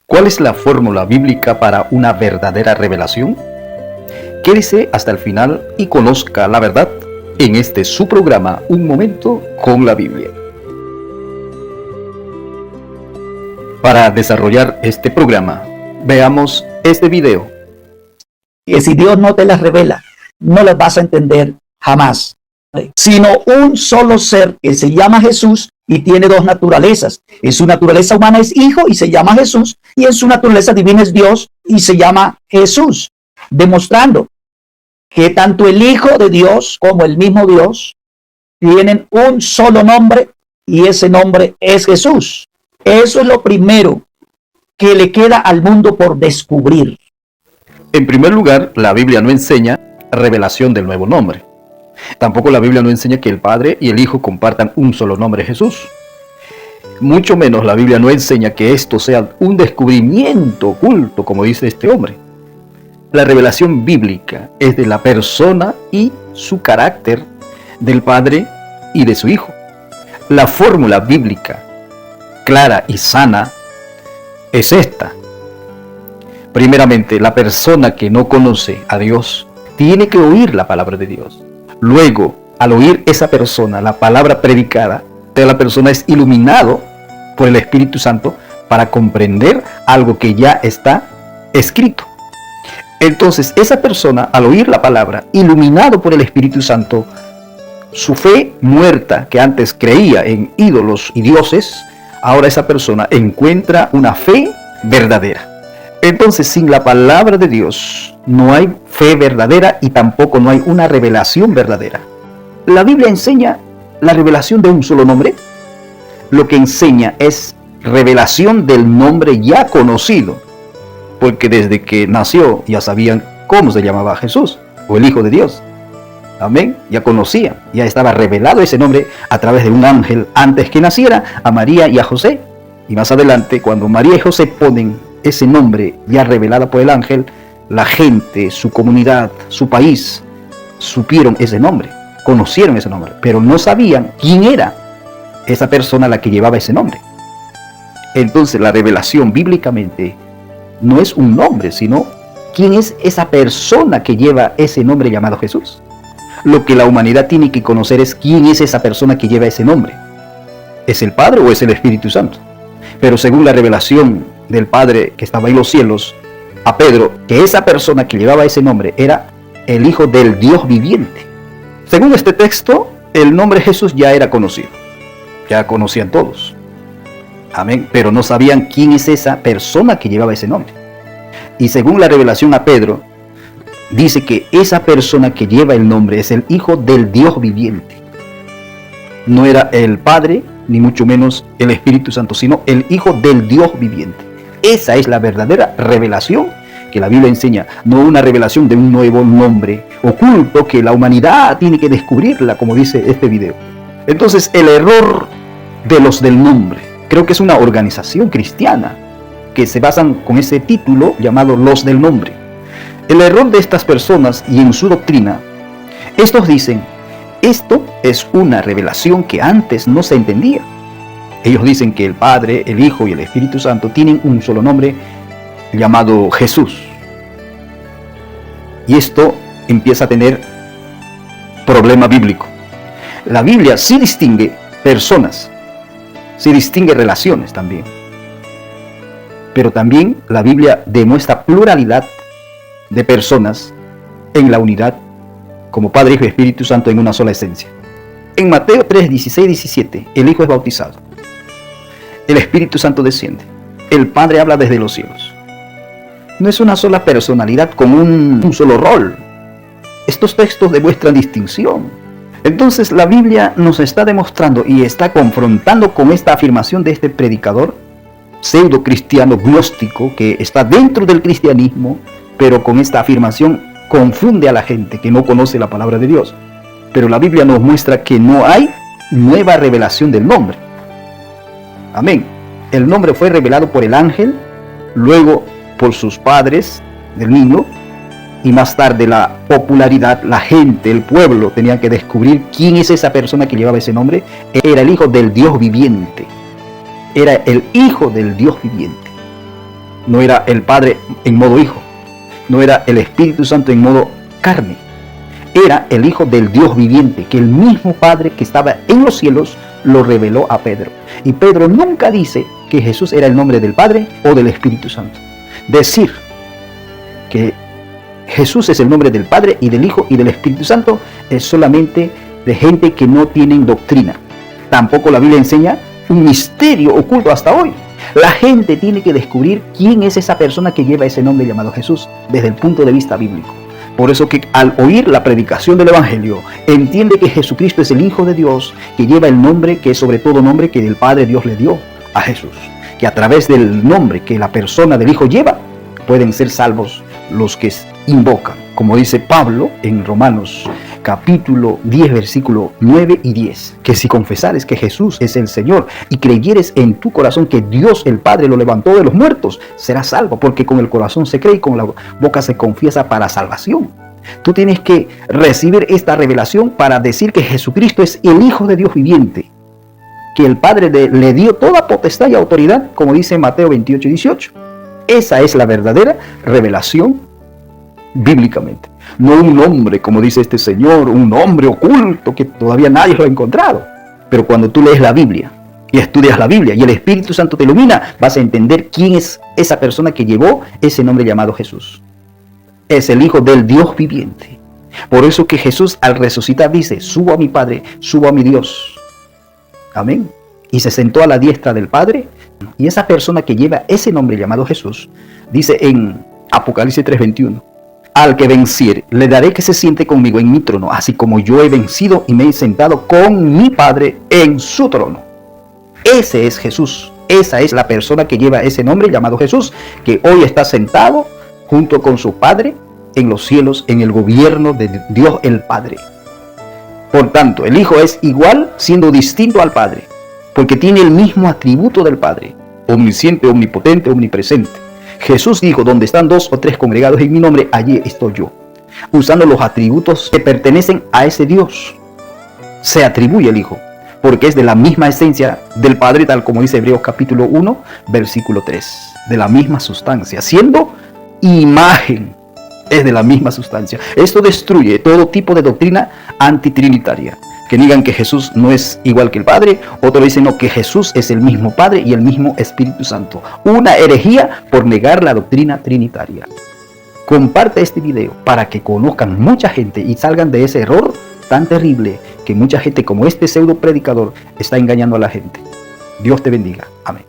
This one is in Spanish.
¿Cuál es la fórmula bíblica para una verdadera revelación? Quédese hasta el final y conozca la verdad en este su programa, Un Momento con la Biblia. Para desarrollar este programa, veamos este video. Que si Dios no te las revela, no las vas a entender jamás. Sino un solo ser que se llama Jesús y tiene dos naturalezas. En su naturaleza humana es Hijo y se llama Jesús, y en su naturaleza divina es Dios y se llama Jesús, demostrando que tanto el Hijo de Dios como el mismo Dios tienen un solo nombre, y ese nombre es Jesús. Eso es lo primero que le queda al mundo por descubrir. En primer lugar, la Biblia no enseña revelación del nuevo nombre. Tampoco la Biblia no enseña que el Padre y el Hijo compartan un solo nombre, Jesús. Mucho menos la Biblia no enseña que esto sea un descubrimiento oculto, como dice este hombre. La revelación bíblica es de la persona y su carácter del Padre y de su Hijo. La fórmula bíblica clara y sana es esta. Primeramente, la persona que no conoce a Dios tiene que oír la palabra de Dios. Luego, al oír esa persona, la palabra predicada, la persona es iluminado por el Espíritu Santo para comprender algo que ya está escrito. Entonces, esa persona, al oír la palabra, iluminado por el Espíritu Santo, su fe muerta, que antes creía en ídolos y dioses, ahora esa persona encuentra una fe verdadera. Entonces, sin la palabra de Dios, no hay fe verdadera y tampoco no hay una revelación verdadera. ¿La Biblia enseña la revelación de un solo nombre? Lo que enseña es revelación del nombre ya conocido, porque desde que nació ya sabían cómo se llamaba Jesús, o el Hijo de Dios. Amén. Ya conocían, ya estaba revelado ese nombre a través de un ángel antes que naciera a María y a José. Y más adelante, cuando María y José ponen ese nombre ya revelado por el ángel, la gente, su comunidad, su país, supieron ese nombre, conocieron ese nombre, pero no sabían quién era esa persona a la que llevaba ese nombre. Entonces la revelación bíblicamente no es un nombre, sino quién es esa persona que lleva ese nombre llamado Jesús. Lo que la humanidad tiene que conocer es quién es esa persona que lleva ese nombre. ¿Es el Padre o es el Espíritu Santo? Pero según la revelación del Padre que estaba en los cielos, a Pedro, que esa persona que llevaba ese nombre era el Hijo del Dios viviente. Según este texto, el nombre Jesús ya era conocido. Ya conocían todos. Amén. Pero no sabían quién es esa persona que llevaba ese nombre. Y según la revelación a Pedro, dice que esa persona que lleva el nombre es el Hijo del Dios viviente. No era el Padre, ni mucho menos el Espíritu Santo, sino el Hijo del Dios viviente. Esa es la verdadera revelación que la Biblia enseña, no una revelación de un nuevo nombre oculto que la humanidad tiene que descubrirla, como dice este video. Entonces, el error de los del nombre, creo que es una organización cristiana que se basan con ese título llamado Los del Nombre. El error de estas personas y en su doctrina, estos dicen, esto es una revelación que antes no se entendía. Ellos dicen que el Padre, el Hijo y el Espíritu Santo tienen un solo nombre llamado Jesús. Y esto empieza a tener problema bíblico. La Biblia sí distingue personas, sí distingue relaciones también. Pero también la Biblia demuestra pluralidad de personas en la unidad como Padre, Hijo y Espíritu Santo en una sola esencia. En Mateo 3, 16, 17, el Hijo es bautizado. El Espíritu Santo desciende. El Padre habla desde los cielos. No es una sola personalidad con un solo rol. Estos textos demuestran distinción. Entonces la Biblia nos está demostrando y está confrontando con esta afirmación de este predicador pseudo cristiano gnóstico que está dentro del cristianismo, pero con esta afirmación confunde a la gente que no conoce la palabra de Dios. Pero la Biblia nos muestra que no hay nueva revelación del nombre. Amén. El nombre fue revelado por el ángel, luego por sus padres del niño, y más tarde la popularidad, la gente, el pueblo, tenían que descubrir quién es esa persona que llevaba ese nombre. Era el Hijo del Dios viviente. Era el Hijo del Dios viviente. No era el Padre en modo hijo, no era el Espíritu Santo en modo carne, era el Hijo del Dios viviente, que el mismo Padre que estaba en los cielos lo reveló a Pedro. Y Pedro nunca dice que Jesús era el nombre del Padre o del Espíritu Santo. Decir que Jesús es el nombre del Padre y del Hijo y del Espíritu Santo es solamente de gente que no tienen doctrina. Tampoco la Biblia enseña un misterio oculto hasta hoy. La gente tiene que descubrir quién es esa persona que lleva ese nombre llamado Jesús desde el punto de vista bíblico. Por eso que al oír la predicación del Evangelio, entiende que Jesucristo es el Hijo de Dios, que lleva el nombre que es sobre todo nombre que el Padre Dios le dio a Jesús. Que a través del nombre que la persona del Hijo lleva, pueden ser salvos los que invocan. Como dice Pablo en Romanos capítulo 10, versículo 9 y 10, que si confesares que Jesús es el Señor y creyeres en tu corazón que Dios el Padre lo levantó de los muertos, serás salvo, porque con el corazón se cree y con la boca se confiesa para salvación. Tú tienes que recibir esta revelación para decir que Jesucristo es el Hijo de Dios viviente, que el Padre le dio toda potestad y autoridad, como dice Mateo 28 y 18. Esa es la verdadera revelación bíblicamente. No un nombre, como dice este señor, un nombre oculto que todavía nadie lo ha encontrado. Pero cuando tú lees la Biblia y estudias la Biblia y el Espíritu Santo te ilumina, vas a entender quién es esa persona que llevó ese nombre llamado Jesús. Es el Hijo del Dios viviente. Por eso que Jesús al resucitar dice: subo a mi Padre, subo a mi Dios. Amén. Y se sentó a la diestra del Padre. Y esa persona que lleva ese nombre llamado Jesús, dice en Apocalipsis 3:21, al que venciere, le daré que se siente conmigo en mi trono, así como yo he vencido y me he sentado con mi Padre en su trono. Ese es Jesús. Esa es la persona que lleva ese nombre llamado Jesús, que hoy está sentado junto con su Padre en los cielos, en el gobierno de Dios el Padre. Por tanto, el Hijo es igual siendo distinto al Padre, porque tiene el mismo atributo del Padre: omnisciente, omnipotente, omnipresente. Jesús dijo: donde están 2 o 3 congregados en mi nombre, allí estoy yo. Usando los atributos que pertenecen a ese Dios, se atribuye el Hijo, porque es de la misma esencia del Padre, tal como dice Hebreos capítulo 1, versículo 3. De la misma sustancia, siendo imagen, es de la misma sustancia. Esto destruye todo tipo de doctrina antitrinitaria, que digan que Jesús no es igual que el Padre. Otros dicen no, que Jesús es el mismo Padre y el mismo Espíritu Santo. Una herejía por negar la doctrina trinitaria. Comparte este video para que conozcan mucha gente y salgan de ese error tan terrible que mucha gente como este pseudo predicador está engañando a la gente. Dios te bendiga. Amén.